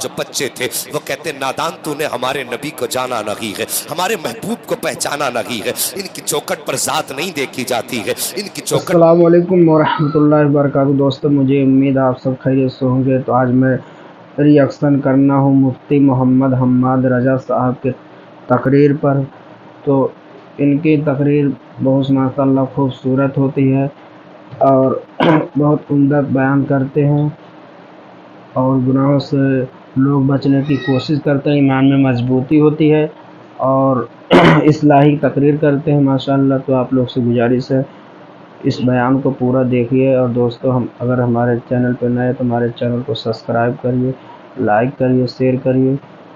جو بچے تھے وہ کہتے نادان تو نے ہمارے نبی کو جانا نہیں ہے، ہمارے محبوب کو پہچانا نہیں ہے، ان کی چوکھٹ پر ذات نہیں دیکھی جاتی ہے، ان کی چوکھٹ۔ السلام علیکم ورحمۃ اللہ وبرکاتہ۔ دوستو مجھے امید ہے آپ سب خیریت سے ہوں گے۔ تو آج میں ری ایکشن کرنا ہوں مفتی محمد حماد رضا صاحب کے تقریر پر۔ تو ان کی تقریر بہت ماشاء اللہ خوبصورت ہوتی ہے اور بہت عمدہ بیان کرتے ہیں اور گناہوں سے لوگ بچنے کی کوشش کرتے ہیں، ایمان میں مضبوطی ہوتی ہے اور اصلاحی تقریر کرتے ہیں ماشاء اللہ۔ تو آپ لوگ سے گزارش ہے اس بیان کو پورا دیکھیے، اور دوستو اگر ہمارے چینل پہ نئے تو ہمارے چینل کو سبسکرائب کریے، لائک کریے، شیئر کریے۔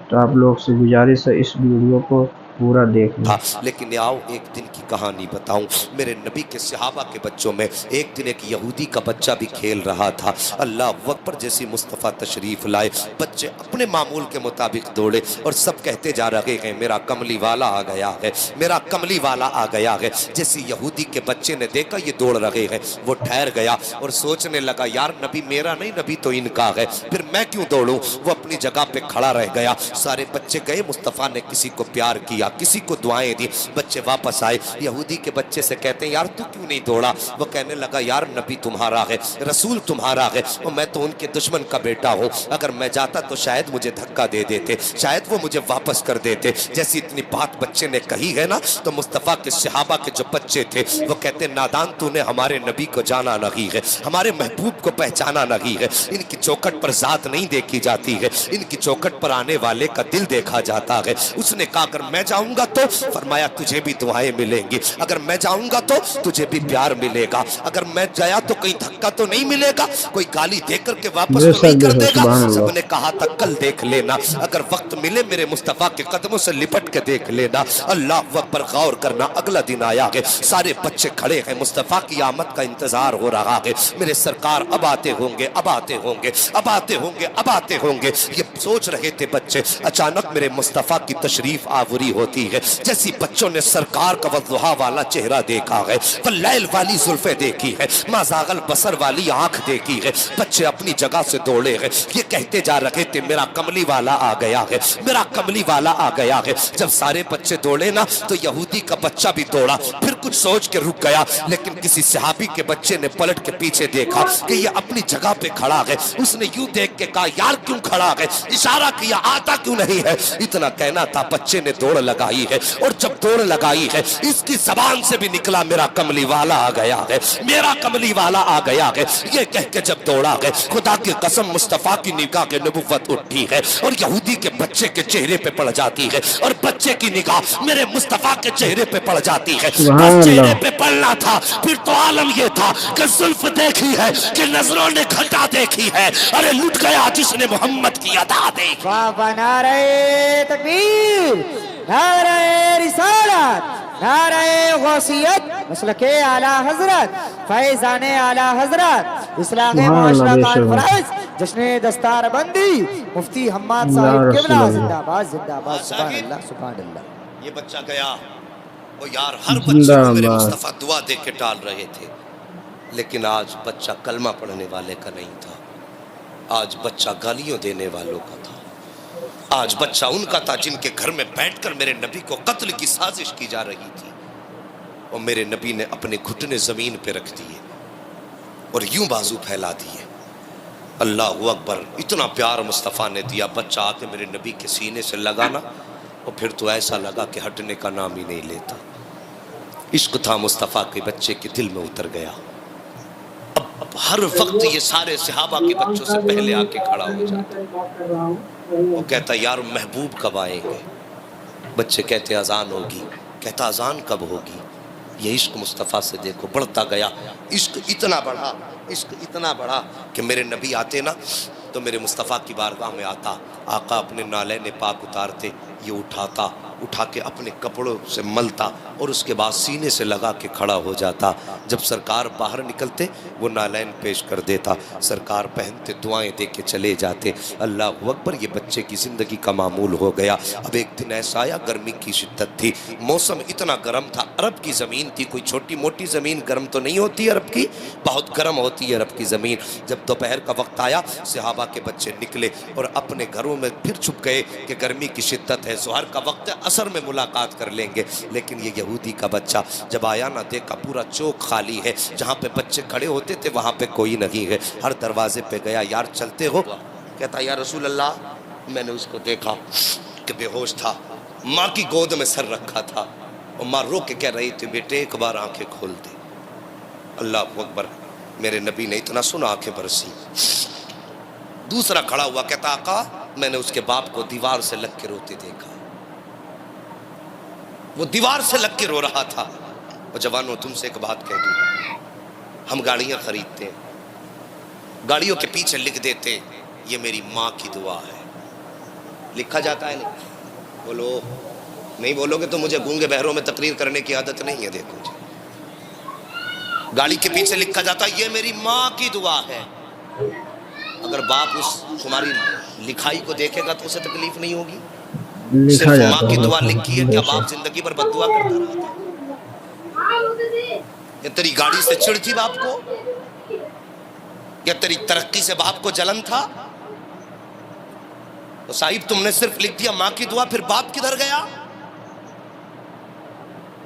تو آپ لوگ سے گزارش ہے اس ویڈیو کو پورا دیکھیں۔ لیکن آؤ ایک دن کی کہانی بتاؤں، میرے نبی کے صحابہ کے بچوں میں ایک دن ایک یہودی کا بچہ بھی کھیل رہا تھا۔ اللہ اکبر، جیسی مصطفیٰ تشریف لائے بچے اپنے معمول کے مطابق دوڑے اور سب کہتے جا رہے ہیں میرا کملی والا آ گیا ہے، میرا کملی والا آ گیا ہے۔ جیسی یہودی کے بچے نے دیکھا یہ دوڑ رہے ہیں، وہ ٹھہر گیا اور سوچنے لگا یار نبی میرا نہیں، نبی تو ان کا ہے، پھر میں کیوں دوڑوں؟ وہ اپنی جگہ پہ کھڑا رہ گیا۔ سارے بچے گئے، مصطفیٰ نے کسی کو پیار کیا، کسی کو دعائیں دی، بچے واپس آئے۔ یہودی کے بچے سے کہتے ہیں یار تو کیوں نہیں دوڑا؟ وہ کہنے لگا یار نبی تمہارا ہے، رسول تمہارا ہے، اور میں تو ان کے دشمن کا بیٹا ہوں، اگر میں جاتا تو شاید مجھے دھکا دے دیتے، شاید وہ مجھے واپس کر دیتے۔ جیسی اتنی بات بچے نے کہی ہے نا، تو مصطفیٰ کے صحابہ کے جو بچے تھے وہ کہتے نادان تو نے ہمارے نبی کو جانا نہیں ہے، ہمارے محبوب کو پہچانا نہیں ہے، ان کی چوکھٹ پر ذات نہیں دیکھی جاتی ہے، ان کی چوکھٹ پر آنے والے کا دل دیکھا جاتا ہے۔ اس نے کہا اگر میں جاؤں گا تو فرمایا تجھے بھی دعائیں ملیں گی، اگر میں جاؤں گا تو تجھے بھی پیار ملے گا، اگر میں جایا تو کوئی دھکا تو نہیں ملے گا، کوئی گالی دے کر کے واپس بے تو نہیں شک کر بے دے شک، گا۔ سبحان سب اللہ۔ نے کہا تھا کل دیکھ لینا، اگر وقت ملے میرے مصطفیٰ کے قدموں سے لپٹ کے دیکھ لینا۔ اللہ اکبر، غور کرنا، اگلا دن آیا ہے، سارے بچے کھڑے ہیں، مصطفیٰ کی آمد کا انتظار ہو رہا ہے، میرے سرکار اب آتے ہوں گے، اب آتے ہوں گے، اب آتے ہوں گے، اب آتے ہوں گے، یہ سوچ رہے تھے بچے۔ اچانک میرے مصطفیٰ کی تشریف آوری ہوتی ہے، جیسی بچوں نے سرکار کا والضحیٰ والا چہرہ دیکھا ہے، واللیل والی زلفیں دیکھی ہے، ما زاغ البصر والی آنکھ دیکھی ہے، بچے اپنی جگہ سے دوڑے ہیں، یہ کہتے جا رہے تھے میرا کملی والا آ گیا ہے، میرا کملی والا آ گیا ہے۔ جب سارے بچے دوڑے نا تو یہودی کا بچہ بھی دوڑا، پھر کچھ سوچ کے رک گیا، لیکن کسی صحابی کے بچے نے پلٹ کے پیچھے دیکھا کہ یہ اپنی جگہ پہ کھڑا ہے، اس نے یوں دیکھ کے کہا یار کیوں کھڑا ہے، اشارہ کیا آتا کیوں نہیں ہے؟ اتنا کہنا تھا، بچے نے دوڑ لگائی ہے، اور جب دوڑ لگائی ہے اس کی زبان سے بھی نکلا میرا کملی والا آ گیا ہے، میرا کملی والا آ گیا ہے۔ یہ کہہ کے جب دوڑا ہے، خدا کی قسم مصطفیٰ کی نگاہ کے نبوت اٹھی ہے اور یہودی کے بچے کے چہرے پہ پڑ جاتی ہے، اور بچے کی نگاہ میرے مصطفیٰ کے چہرے پہ پڑ جاتی ہے۔ سبحان بس چہرے اللہ۔ پہ پڑنا تھا، پھر تو عالم یہ تھا کہ زلف دیکھی ہے، کہ نظروں نے گھٹا دیکھی ہے، ارے لٹ گیا جس نے محمد کی ادا دیکھی۔ نعرہ تکبیر، نعرہ رسالت، نعرہ غوثیت، مسلک اعلیٰ حضرت، فیضان اعلیٰ حضرت، اصلاح سبحان اللہ، معاشرہ بے قائم شک۔ فرائض، جشن دستار بندی، مفتی حماد یا صاحب رسول قبلہ، اللہ، زندہ باد زندہ باد، سبحان اللہ سبحان اللہ۔ یہ بچہ گیا، وہ یار ہر بچے زندہ کو میرے باد۔ مصطفیٰ دعا دے کے ٹال رہے تھے، لیکن آج بچہ کلمہ پڑھنے والے کا نہیں تھا، آج بچہ گالیوں دینے والوں کا تھا، آج بچہ ان کا تھا جن کے گھر میں بیٹھ کر میرے نبی کو قتل کی سازش کی جا رہی تھی، اور میرے نبی نے اپنے گھٹنے زمین پہ رکھ دیے اور یوں بازو پھیلا دیے۔ اللہ اکبر، اتنا پیار مصطفیٰ نے دیا، بچہ آ کے میرے نبی کے سینے سے لگانا، اور پھر تو ایسا لگا کہ ہٹنے کا نام ہی نہیں لیتا۔ عشق تھا مصطفیٰ کے بچے کے دل میں اتر گیا۔ اب ہر وقت یہ سارے صحابہ کے بچوں سے پہلے آ کے کھڑا ہو جاتا، وہ کہتا یار محبوب کب آئیں گے؟ بچے کہتے اذان ہوگی، کہتا اذان کب ہوگی؟ یہ عشق مصطفیٰ سے دیکھو بڑھتا گیا، عشق اتنا بڑھا، عشق اتنا بڑھا کہ میرے نبی آتے نا تو میرے مصطفیٰ کی بارگاہ میں آتا، آقا اپنے نالین پاک اتارتے، یہ اٹھاتا اٹھا کے اپنے کپڑوں سے ملتا اور اس کے بعد سینے سے لگا کے کھڑا ہو جاتا. جب سرکار باہر نکلتے وہ نالین پیش کر دیتا, سرکار پہنتے دعائیں دے کے چلے جاتے. اللہ اکبر, یہ بچے کی زندگی کا معمول ہو گیا. اب ایک دن ایسا آیا, گرمی کی شدت تھی, موسم اتنا گرم تھا, عرب کی زمین تھی, کوئی چھوٹی موٹی زمین گرم تو نہیں ہوتی عرب کی, بہت گرم ہوتی ہے عرب کی زمین. جب دوپہر کا وقت آیا صحابہ کے بچے نکلے اور اپنے گھروں میں پھر چھپ گئے کہ گرمی کی شدت ہے, ظہر کا وقت ہے, عصر میں ملاقات کر لیں گے. لیکن یہ یہودی کا بچہ جب آیا نہ, دیکھا پورا چوک خالی ہے, جہاں پہ بچے کھڑے ہوتے تھے وہاں پہ کوئی نہیں ہے. ہر دروازے پہ گیا, یار چلتے ہو؟ کہتا یا رسول اللہ, میں نے اس کو دیکھا کہ بے ہوش تھا, ماں کی گود میں سر رکھا تھا, اور ماں رو کے کہہ رہی تھی بیٹے ایک بار آنکھیں کھول دے. اللہ اکبر, میرے نبی نے اتنا سنا آنکھیں برسی. دوسرا کھڑا ہوا, کہتا آقا میں نے اس کے باپ کو دیوار سے لگ کے روتے دیکھا, وہ دیوار سے لگ کے رو رہا تھا. اور جوانوں تم سے ایک بات کہہ دوں, ہم گاڑیاں خریدتے ہیں, گاڑیوں کے پیچھے لکھ دیتے یہ میری ماں کی دعا ہے, لکھا جاتا ہے نہیں؟ بولو, نہیں بولو گے تو مجھے گونگے بہروں میں تقریر کرنے کی عادت نہیں ہے. دیکھو جی, گاڑی کے پیچھے لکھا جاتا یہ میری ماں کی دعا ہے. اگر باپ اس تمہاری لکھائی کو دیکھے گا تو اسے تکلیف نہیں ہوگی؟ صرف ماں کی دعا لکھی ہے, کیا باپ زندگی بھر بد دعا کرتا رہا تھا؟ یا تیری گاڑی سے چڑ تھی باپ کو, یا تیری ترقی سے باپ کو جلن تھا؟ تو صاحب تم نے صرف لکھ دیا ماں کی دعا, پھر باپ کدھر گیا؟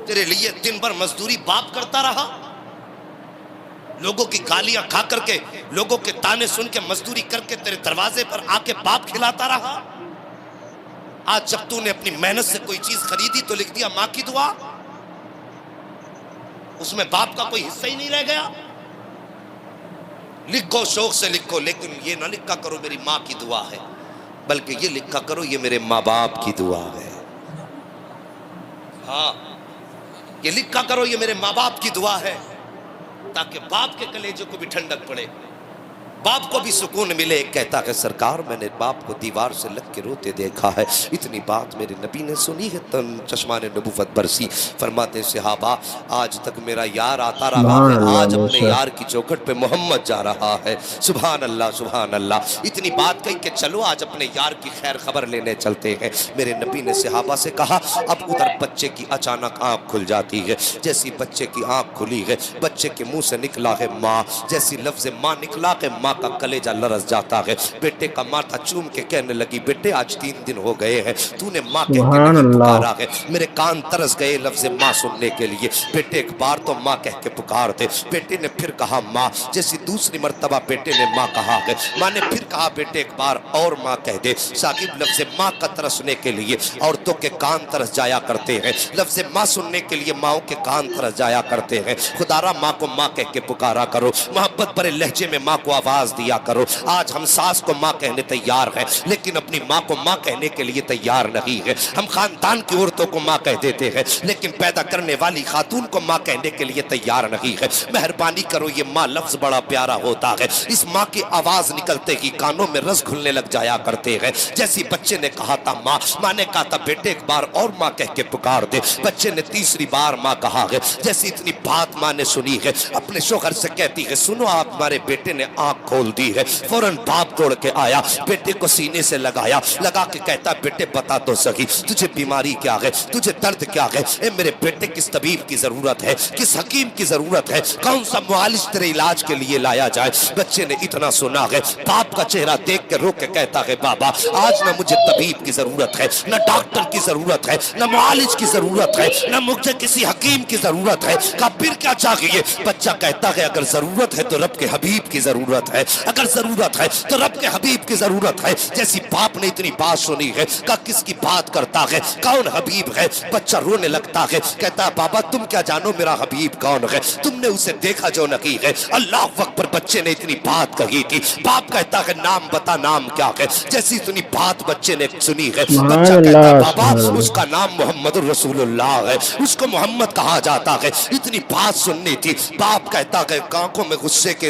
تیرے لیے دن بھر مزدوری باپ کرتا رہا, لوگوں کی گالیاں کھا کر کے, لوگوں کے تانے سن کے, مزدوری کر کے تیرے دروازے پر آ کے باپ کھلاتا رہا. آج جب تو نے اپنی محنت سے کوئی چیز خریدی تو لکھ دیا ماں کی دعا, اس میں باپ کا کوئی حصہ ہی نہیں رہ گیا. لکھو, شوق سے لکھو, لیکن یہ نہ لکھا کرو میری ماں کی دعا ہے, بلکہ یہ لکھا کرو یہ میرے ماں باپ کی دعا ہے. ہاں, یہ لکھا کرو یہ میرے ماں باپ کی دعا ہے, تاکہ باپ کے کلیجے کو بھی ٹھنڈک پڑے, باپ کو بھی سکون ملے. کہتا کہ سرکار میں نے باپ کو دیوار سے لگ کے روتے دیکھا ہے. اتنی بات میرے نبی نے سنی ہے, چشمان نبوت برسی. فرماتے صحابہ آج تک میرا یار آتا رہا ہے, آج اپنے یار کی چوکھٹ پہ محمد جا رہا ہے. سبحان اللہ سبحان اللہ. اتنی بات کہی کہ چلو آج اپنے یار کی خیر خبر لینے چلتے ہیں. میرے نبی نے صحابہ سے کہا. اب ادھر بچے کی اچانک آنکھ کھل جاتی ہے. جیسی بچے کی آنکھ کھلی ہے, بچے کے منہ سے نکلا ہے ماں. جیسی لفظ ماں نکلا کہ ماں کا کلیجہ لرز جاتا ہے. بیٹے کا ماتھا چوم کے کہنے لگی بیٹے آج 3 دن ہو گئے ہیں تو نے ماں کہہ کے نہیں پکارا ہے. میرے کان ترس گئے لفظ ماں سننے کے لیے. بیٹے ایک بار تو ماں کہہ کے پکار دے. بیٹے نے پھر کہا ماں. جیسی دوسری مرتبہ بیٹے نے ماں کہا ہے, ماں نے پھر کہا بیٹے ایک بار اور ماں کہہ دے. ثاقب لفظ ماں کا ترسنے کے لیے عورتوں کے کان ترس جایا کرتے ہیں, لفظ ماں سننے کے لیے ماؤں کے کان ترس جایا کرتے ہیں. خدا را ماں کو ماں کہہ کے پکارا کرو, محبت بھرے لہجے میں ماں کو آواز دیا کرو. آج ہم ساس کو ماں کہنے تیار ہیں, لیکن اپنی ماں کو ماں کہنے کے لیے تیار نہیں ہے. ہم خاندان کی عورتوں کو ماں کہہ دیتے ہیں, لیکن پیدا کرنے والی خاتون کو ماں کہنے کے لیے تیار نہیں ہے. مہربانی کرو, یہ ماں لفظ بڑا پیارا ہوتا ہے. اس ماں کی آواز نکلتے ہی کانوں میں رس گھلنے لگ جایا کرتے ہیں. جیسی بچے نے کہا تھا ماں, ماں نے کہا تھا بیٹے ایک بار اور ماں کہہ کے پکار دے. بچے نے تیسری بار ماں کہا ہے. جیسی اتنی بات ماں نے سنی ہے, اپنے شوہر سے کہتی ہے سنو آپ ہمارے بیٹے نے آنکھ کھول دی ہے. فوراً باپ دوڑ کے آیا, بیٹے کو سینے سے لگایا, لگا کے کہتا بیٹے بتا تو سکی تجھے بیماری کیا ہے, تجھے درد کیا ہے. اے میرے بیٹے کس طبیب کی ضرورت ہے, کس حکیم کی ضرورت ہے, کون سا معالج تیرے علاج کے لیے لایا جائے. بچے نے اتنا سنا ہے, باپ کا چہرہ دیکھ کے رو کے کہتا ہے بابا آج نہ مجھے طبیب کی ضرورت ہے, نہ ڈاکٹر کی ضرورت ہے, نہ معالج کی ضرورت ہے, نہ مجھے کسی حکیم کی ضرورت ہے. کہا پھر کیا چاہیے؟ بچہ کہتا ہے اگر ضرورت ہے تو رب کے حبیب کی ضرورت ہے, اگر ضرورت ہے تو رب کے حبیب کی ضرورت ہے. جیسی باپ نے اتنی بات سنی ہے, کہا کس کی بات کرتا ہے, کون حبیب ہے؟ بچہ رونے لگتا ہے, کہتا بابا تم کیا جانو میرا حبیب کون ہے, تم نے اسے دیکھا جو نہیں ہے. اللہ اکبر. بچے نے اتنی بات کہی تھی, باپ کہتا ہے نام بتا, نام کیا ہے. جیسی اتنی بات بچے نے سنی ہے, بچہ کہتا بابا اس کا نام محمد رسول اللہ ہے, اس کو محمد کہا جاتا ہے. اتنی بات سننی تھی. باپ کہتا ہے آنکھوں میں غصے کے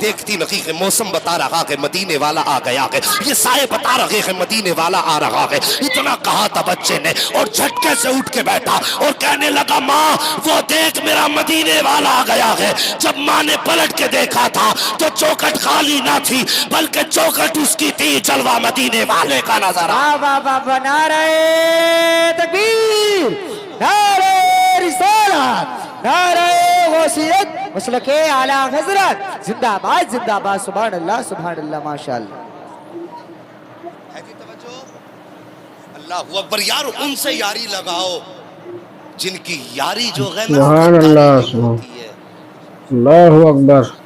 دیکھتی نہیں کہ موسم بتا رہا کہ مدینے والا آ گیا ہے, یہ سائے بتا رہے ہیں مدینے والا آ رہا ہے. اتنا کہا تھا بچے نے اور جھٹکے سے اٹھ کے بیٹھا اور کہنے لگا ماں وہ دیکھ میرا مدینے والا آ گیا ہے. جب ماں نے پلٹ کے دیکھا تھا تو چوکھٹ خالی نہ تھی بلکہ چوکھٹ اس کی تھی, جلوہ مدینے والے کا نظر آ. بابا نعرہ تکبیر, نعرہ رسالت, نعرہ غوثیت, مسلک اعلیٰ حضرت, زندہ باد زندہ باد. سبحان اللہ ماشاءاللہ. ہے جی توجہ, اللہ اکبر. یار ان سے یاری لگاؤ جن کی یاری جو ہے نا سبحان اللہ, ہوتی ہے, اللہ اکبر,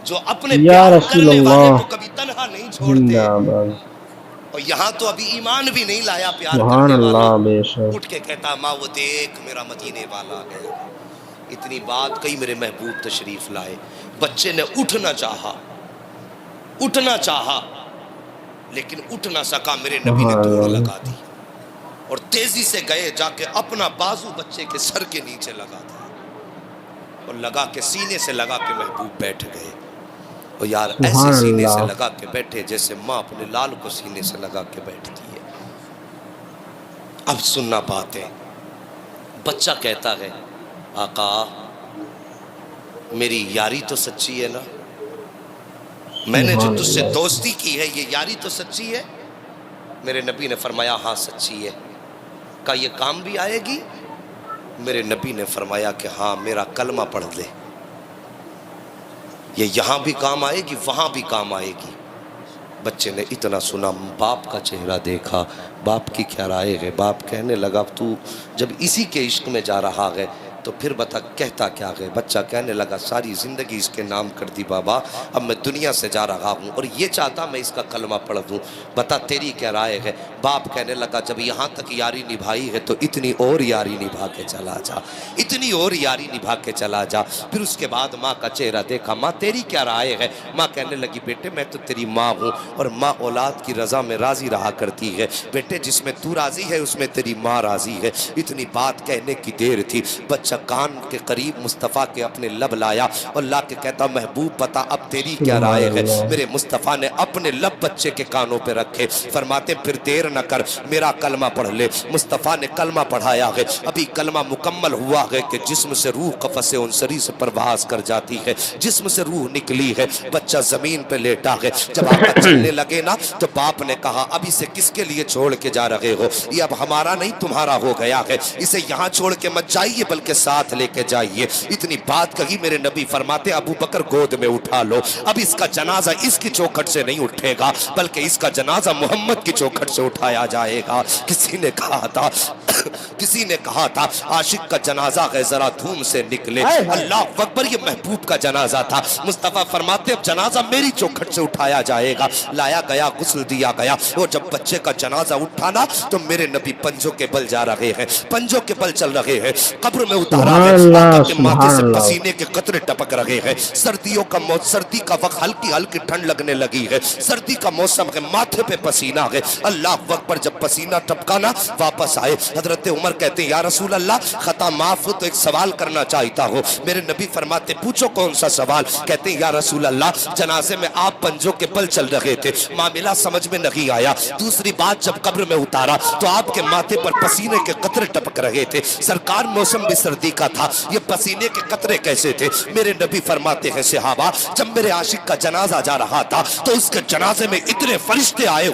جو اپنے یا پیار رسول کرنے والے اللہ, کو کبھی تنہا نہیں چھوڑتے. زندہ باد. اور یہاں تو ابھی ایمان بھی نہیں لایا پیار سبحان کرنے والا, اللہ, بے شک. اٹھ کے کہتا ماں وہ دیکھ میرا مدینے والا گیا. اتنی بات کئی میرے محبوب تشریف لائے. بچے نے اٹھنا چاہا لیکن اٹھ نہ سکا. میرے نبی نے دوڑ لگا دی اور تیزی سے گئے, جا کے اپنا بازو بچے کے سر کے نیچے لگا دیا اور لگا کے سینے سے لگا کے محبوب بیٹھ گئے. اور یار ایسے سینے سے لگا کے بیٹھے جیسے ماں اپنے لال کو سینے سے لگا کے بیٹھتی ہے. اب سننا بات ہے. بچہ کہتا ہے آقا میری یاری تو سچی ہے نا, میں نے جو تجھ سے دوستی کی ہے یہ یاری تو سچی ہے. میرے نبی نے فرمایا ہاں سچی ہے. کہا یہ کام بھی آئے گی؟ میرے نبی نے فرمایا کہ ہاں میرا کلمہ پڑھ لے, یہ یہاں بھی کام آئے گی وہاں بھی کام آئے گی. بچے نے اتنا سنا, باپ کا چہرہ دیکھا, باپ کی کیا رائے ہے. باپ کہنے لگا تو جب اسی کے عشق میں جا رہا ہے تو پھر بتا کہتا کیا ہے. بچہ کہنے لگا ساری زندگی اس کے نام کر دی بابا, اب میں دنیا سے جا رہا ہوں اور یہ چاہتا میں اس کا کلمہ پڑھ دوں, بتا تیری کیا رائے ہے. باپ کہنے لگا جب یہاں تک یاری نبھائی ہے تو اتنی اور یاری نبھا کے چلا جا, اتنی اور یاری نبھا کے چلا جا. پھر اس کے بعد ماں کا چہرہ دیکھا. ماں تیری کیا رائے ہے؟ ماں کہنے لگی بیٹے میں تو تیری ماں ہوں اور ماں اولاد کی رضا میں راضی رہا کرتی ہے. بیٹے جس میں تو راضی ہے اس میں تیری ماں راضی ہے. اتنی بات کہنے کی دیر تھی. بچہ کان کے قریب مصطفیٰ کے اپنے لب لایا اور لا کے کہتا محبوب بتا اب تیری کیا رائے ہے. میرے مصطفیٰ نے اپنے لب بچے کے کانوں پہ رکھے, فرماتے پھر دیر نہ کر میرا کلمہ پڑھ لے. مصطفیٰ نے کلمہ پڑھایا ہے. ابھی کلمہ مکمل ہوا ہے کہ جسم سے روح قفس انصری سے پرواز کر جاتی ہے, جسم سے روح نکلی ہے. بچہ زمین پہ لیٹا ہے. جب آقا چلنے لگے نا تو باپ نے کہا اب اسے کس کے لیے چھوڑ کے جا رہے ہو, یہ اب ہمارا نہیں تمہارا ہو گیا ہے, اسے یہاں چھوڑ کے مت جائیے بلکہ ساتھ لے کے جائیے. اتنی بات کہی. میرے نبی فرماتے ابو بکر گود میں اٹھا لو, اب اس کا جنازہ اس کی چوکھٹ سے نہیں اٹھے گا بلکہ اس کا جنازہ محمد کی چوکھٹ سے اٹھایا جائے گا. کسی نے کہا تھا عاشق کا جنازہ ہے ذرا دھوم سے نکلے. اللہ اکبر, یہ محبوب کا جنازہ تھا. مصطفیٰ فرماتے اب جنازہ میری چوکھٹ سے اٹھایا جائے گا. لایا گیا, غسل دیا گیا, اور جب بچے کا جنازہ اٹھانا تو میرے نبی پنجوں کے بل جا رہے ہیں, پنجوں کے بل چل رہے ہیں. قبر میں اتارا ہے, آقا کے ماتھے سے پسینے کے قطرے ٹپک رہے ہیں. سردی کا وقت ہلکی ہلکی ٹھنڈ لگنے لگی ہے. سردی کا موسم ہے, ماتھے پہ پسینہ ہے. اللہ اکبر, جب پسینہ ٹپکا نا واپس آئے. حضرت عمر کہتے ہیں یا رسول اللہ خطا معاف ہو تو ایک سوال کرنا چاہتا ہوں. میرے نبی فرماتے پوچھو کون سا سوال. کہتے ہیں یا رسول اللہ جنازے میں آپ پنجوں کے بل چل رہے تھے, معاملہ سمجھ میں نہیں آیا. دوسری بات جب قبر میں اتارا تو آپ کے ماتھے پر پسینے کے قطرے ٹپک رہے تھے. سرکار موسم بھی سردی کا تھا, یہ پسینے کے قطرے کیسے تھے؟ میرے نبی فرماتے ہیں صحابہ جب میرے عاشق کا جنازہ جا رہا تھا تو اس کے جنازے میں اتنے فرشتے آئے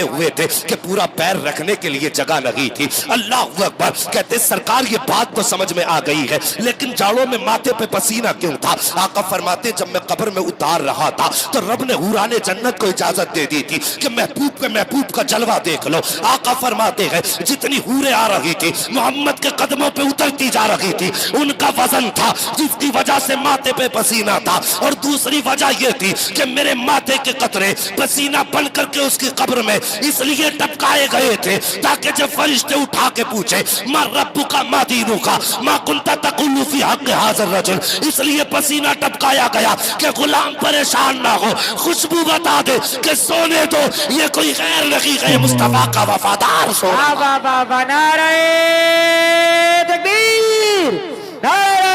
ہوئے تھے کہ پورا پیر رکھنے کے لیے جگہ نہیں تھی. اللہ اکبر. کہتے سرکار یہ بات تو سمجھ میں آ گئی ہے لیکن جاڑوں میں ماتھے پہ پسینہ کیوں تھا؟ آقا فرماتے جب میں قبر میں اتار رہا تھا تو رب نے حوران جنت کو اجازت دے دی تھی کہ محبوب کا جلوہ دیکھ لو. آقا فرماتے ہیں جتنی حوریں آ رہی تھی محمد کے قدموں پہ اترتی جا رہی تھی, ان کا وزن تھا جس کی وجہ سے ماتھے پہ پسینہ تھا, اور دوسری وجہ یہ تھی کہ میرے ماتھے کے قطرے پسینہ بن کر کے اس کی قبر میں اس لیے ٹپکائے گئے تھے تاکہ جب فرشتے اٹھا کے پوچھے ما ربک ما دینک ما کنت تقول فی حق ھذا الرجل, اس لیے پسینہ ٹپکایا گیا کہ غلام پریشان نہ ہو, خوشبو بتا دے کہ سونے دو, یہ کوئی غیر نہیں ہے مصطفیٰ کا وفادار. بابا نعرہ تکبیر, نعرہ